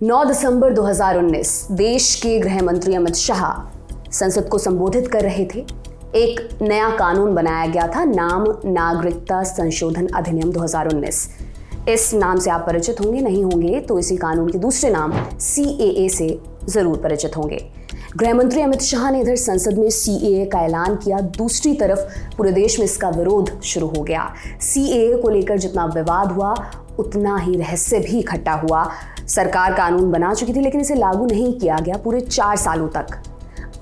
9 दिसंबर 2019 देश के गृह मंत्री अमित शाह संसद को संबोधित कर रहे थे। एक नया कानून बनाया गया था, नाम नागरिकता संशोधन अधिनियम 2019। इस नाम से आप परिचित होंगे, नहीं होंगे तो इसी कानून के दूसरे नाम CAA से जरूर परिचित होंगे। गृह मंत्री अमित शाह ने इधर संसद में CAA का ऐलान किया, दूसरी तरफ पूरे देश में इसका विरोध शुरू हो गया। CAA को लेकर जितना विवाद हुआ उतना ही रहस्य भी इकट्ठा हुआ। सरकार कानून बना चुकी थी लेकिन इसे लागू नहीं किया गया पूरे 4 सालों तक।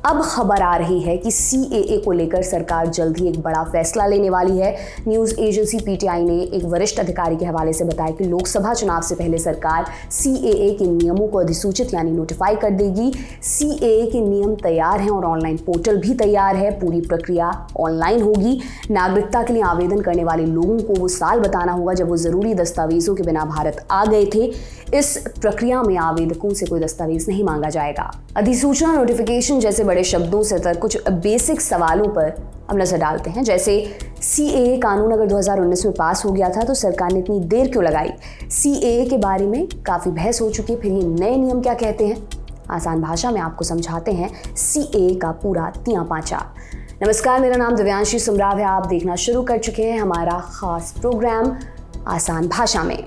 अब खबर आ रही है कि CAA को लेकर सरकार जल्द ही एक बड़ा फैसला लेने वाली है। न्यूज़ एजेंसी PTI ने एक वरिष्ठ अधिकारी के हवाले से बताया कि लोकसभा चुनाव से पहले सरकार CAA के नियमों को अधिसूचित यानी नोटिफाई कर देगी। CAA के नियम तैयार हैं और ऑनलाइन पोर्टल भी तैयार है। पूरी प्रक्रिया ऑनलाइन होगी। नागरिकता के लिए आवेदन करने वाले लोगों को वो साल बताना होगा जब वो ज़रूरी दस्तावेजों के बिना भारत आ गए थे। इस प्रक्रिया में आवेदकों से कोई दस्तावेज नहीं मांगा जाएगा। अधिसूचना नोटिफिकेशन जैसे बड़े शब्दों से तक कुछ बेसिक सवालों पर अब नजर डालते हैं। जैसे CAA कानून अगर 2019 में पास हो गया था तो सरकार ने इतनी देर क्यों लगाई? CAA के बारे में काफ़ी बहस हो चुकी है, फिर ये नए नियम क्या कहते हैं? आसान भाषा में आपको समझाते हैं CAA का पूरा तिया पांचा। नमस्कार, मेरा नाम दिव्यांशी सुमराव है। आप देखना शुरू कर चुके हैं हमारा खास प्रोग्राम आसान भाषा में।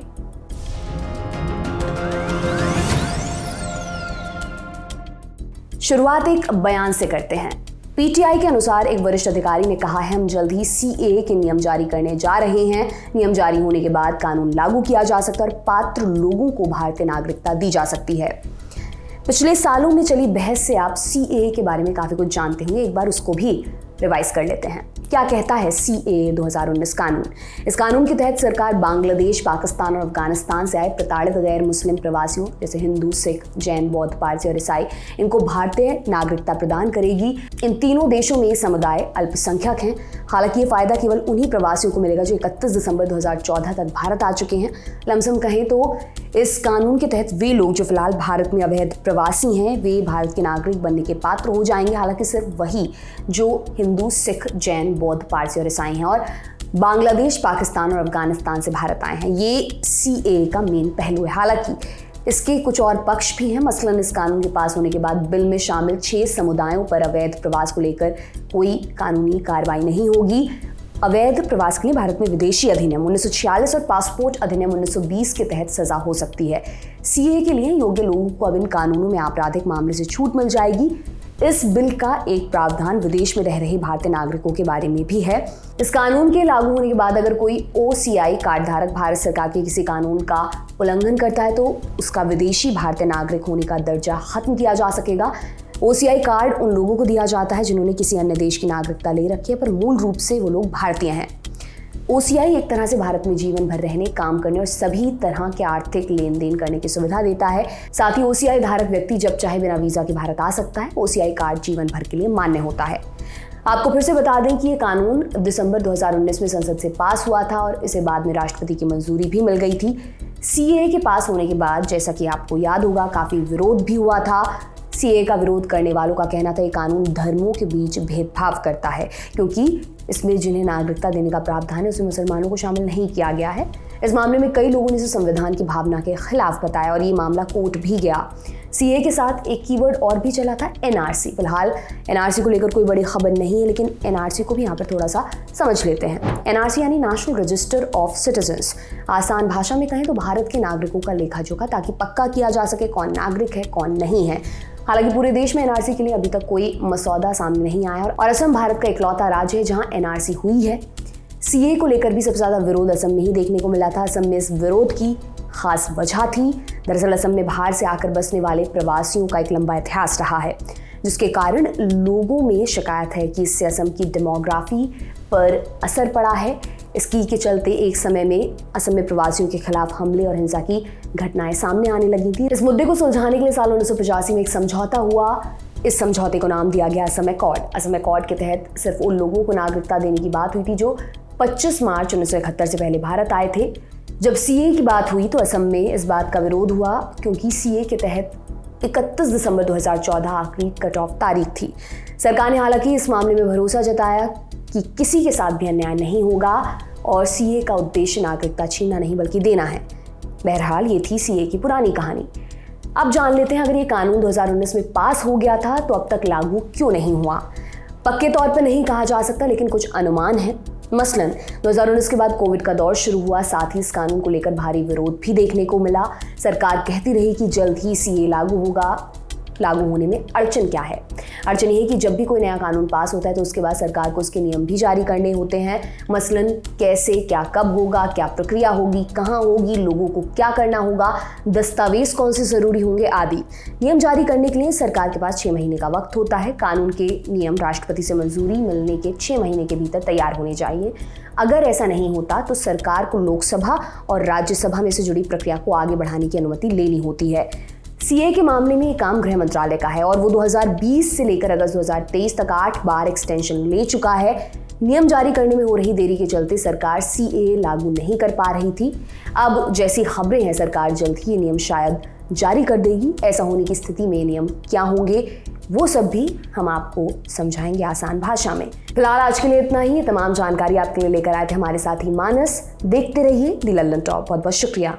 शुरुआत एक बयान से करते हैं। PTI के अनुसार एक वरिष्ठ अधिकारी ने कहा है, हम जल्द ही CAA के नियम जारी करने जा रहे हैं। नियम जारी होने के बाद कानून लागू किया जा सकता है और पात्र लोगों को भारतीय नागरिकता दी जा सकती है। पिछले सालों में चली बहस से आप CAA के बारे में काफी कुछ जानते होंगे, एक बार उसको भी रिवाइज कर लेते हैं। क्या कहता है CAA 2019 कानून? इस कानून के तहत सरकार बांग्लादेश, पाकिस्तान और अफगानिस्तान से आए प्रताड़ित गैर मुस्लिम प्रवासियों जैसे हिंदू, सिख, जैन, बौद्ध, पारसी और ईसाई, इनको भारतीय नागरिकता प्रदान करेगी। इन तीनों देशों में ये समुदाय अल्पसंख्यक हैं। हालांकि ये फायदा केवल उन्हीं प्रवासियों को मिलेगा जो 31 दिसंबर 2014 तक भारत आ चुके हैं। लमसम कहें तो इस कानून के तहत वे लोग जो फिलहाल भारत में अवैध प्रवासी हैं वे भारत के नागरिक बनने के पात्र हो जाएंगे। हालांकि सिर्फ वही जो हिंदू, सिख, जैन, बौद्ध, पारसी और ईसाई हैं और बांग्लादेश, पाकिस्तान और अफगानिस्तान से भारत आए हैं। ये CAA का मेन पहलू है। हालांकि इसके कुछ और पक्ष भी हैं। मसलन इस कानून के पास होने के बाद बिल में शामिल 6 समुदायों पर अवैध प्रवास को लेकर कोई कानूनी कार्रवाई नहीं होगी। अवैध प्रवास के लिए भारत में विदेशी अधिनियम 1946 और पासपोर्ट अधिनियम 1920 के तहत सजा हो सकती है। CAA के लिए योग्य लोगों को अब इन कानूनों में आपराधिक मामले से छूट मिल जाएगी। इस बिल का एक प्रावधान विदेश में रह रहे भारतीय नागरिकों के बारे में भी है। इस कानून के लागू होने के बाद अगर कोई OCI कार्ड धारक भारत सरकार के किसी कानून का उल्लंघन करता है तो उसका विदेशी भारतीय नागरिक होने का दर्जा खत्म किया जा सकेगा। OCI कार्ड उन लोगों को दिया जाता है जिन्होंने किसी अन्य देश की नागरिकता ले रखी है पर मूल रूप से वो लोग भारतीय हैं। OCI एक तरह से भारत में जीवन भर रहने, काम करने और सभी तरह के आर्थिक लेन देन करने की सुविधा देता है। साथ ही OCI धारक व्यक्ति जब चाहे बिना वीजा के भारत आ सकता है। OCI कार्ड जीवन भर के लिए मान्य होता है। आपको फिर से बता दें कि ये कानून दिसंबर 2019 में संसद से पास हुआ था और इसे बाद में राष्ट्रपति की मंजूरी भी मिल गई थी। CAA के पास होने के बाद जैसा कि आपको याद होगा काफी विरोध भी हुआ था। CAA का विरोध करने वालों का कहना था ये कानून धर्मों के बीच भेदभाव करता है क्योंकि इसमें जिन्हें नागरिकता देने का प्रावधान है उसमें मुसलमानों को शामिल नहीं किया गया है। इस मामले में कई लोगों ने इसे संविधान की भावना के खिलाफ बताया और ये मामला कोर्ट भी गया। CAA के साथ एक कीवर्ड और भी चला था, NRC। फिलहाल NRC को लेकर कोई बड़ी खबर नहीं है लेकिन NRC को भी यहाँ पर थोड़ा सा समझ लेते हैं। NRC यानी नेशनल रजिस्टर ऑफ सिटीजन्स। आसान भाषा में कहें तो भारत के नागरिकों का लेखा जोखा, ताकि पक्का किया जा सके कौन नागरिक है कौन नहीं है। हालांकि पूरे देश में NRC के लिए अभी तक कोई मसौदा सामने नहीं आया और असम भारत का इकलौता राज्य है जहां NRC हुई है। CAA को लेकर भी सबसे ज्यादा विरोध असम में ही देखने को मिला था। असम में इस विरोध की खास वजह थी। दरअसल असम में बाहर से आकर बसने वाले प्रवासियों का एक लंबा इतिहास रहा है जिसके कारण लोगों में शिकायत है कि इससे असम की डेमोग्राफी पर असर पड़ा है। इसकी के चलते एक समय में असम में प्रवासियों के खिलाफ हमले और हिंसा की घटनाएं सामने आने लगी थी। इस मुद्दे को सुलझाने के लिए साल 1985 में एक समझौता हुआ। इस समझौते को नाम दिया गया असम अकॉर्ड। असम अकॉर्ड के तहत सिर्फ उन लोगों को नागरिकता देने की बात हुई थी जो 25 मार्च 1971 से पहले भारत आए थे। जब CAA की बात हुई तो असम में इस बात का विरोध हुआ क्योंकि CAA के तहत 31 दिसंबर 2014 आखिरी कट ऑफ तारीख थी। सरकार ने हालांकि इस मामले में भरोसा जताया कि किसी के साथ भी अन्याय नहीं होगा और CAA का उद्देश्य नागरिकता छीनना नहीं बल्कि देना है। बहरहाल ये थी CAA की पुरानी कहानी। अब जान लेते हैं, अगर ये कानून 2019 में पास हो गया था तो अब तक लागू क्यों नहीं हुआ। पक्के तौर पर नहीं कहा जा सकता, लेकिन कुछ अनुमान है। मसलन 2019 के बाद कोविड का दौर शुरू हुआ, साथ ही इस कानून को लेकर भारी विरोध भी देखने को मिला। सरकार कहती रही कि जल्द ही सीए लागू होगा। लागू होने में अड़चन क्या है? अड़चन ये है कि जब भी कोई नया कानून पास होता है तो उसके बाद सरकार को उसके नियम भी जारी करने होते हैं। मसलन कैसे, क्या, कब होगा, क्या प्रक्रिया होगी, कहाँ होगी, लोगों को क्या करना होगा, दस्तावेज कौन से जरूरी होंगे आदि। नियम जारी करने के लिए सरकार के पास 6 महीने का वक्त होता है। कानून के नियम राष्ट्रपति से मंजूरी मिलने के 6 महीने के भीतर तैयार होने चाहिए। अगर ऐसा नहीं होता तो सरकार को लोकसभा और राज्यसभा में से जुड़ी प्रक्रिया को आगे बढ़ाने की अनुमति लेनी होती है। सीए के मामले में ये काम गृह मंत्रालय का है और वो 2020 से लेकर अगस्त 2023 तक 8 बार एक्सटेंशन ले चुका है। नियम जारी करने में हो रही देरी के चलते सरकार सीए लागू नहीं कर पा रही थी। अब जैसी खबरें हैं, सरकार जल्द ही ये नियम शायद जारी कर देगी। ऐसा होने की स्थिति में नियम क्या होंगे वो सब भी हम आपको समझाएंगे आसान भाषा में। फिलहाल आज के लिए इतना ही। तमाम जानकारी आपके लिए लेकर आए थे हमारे साथी मानस। देखते रहिए दी लल्लन टॉप। बहुत बहुत शुक्रिया।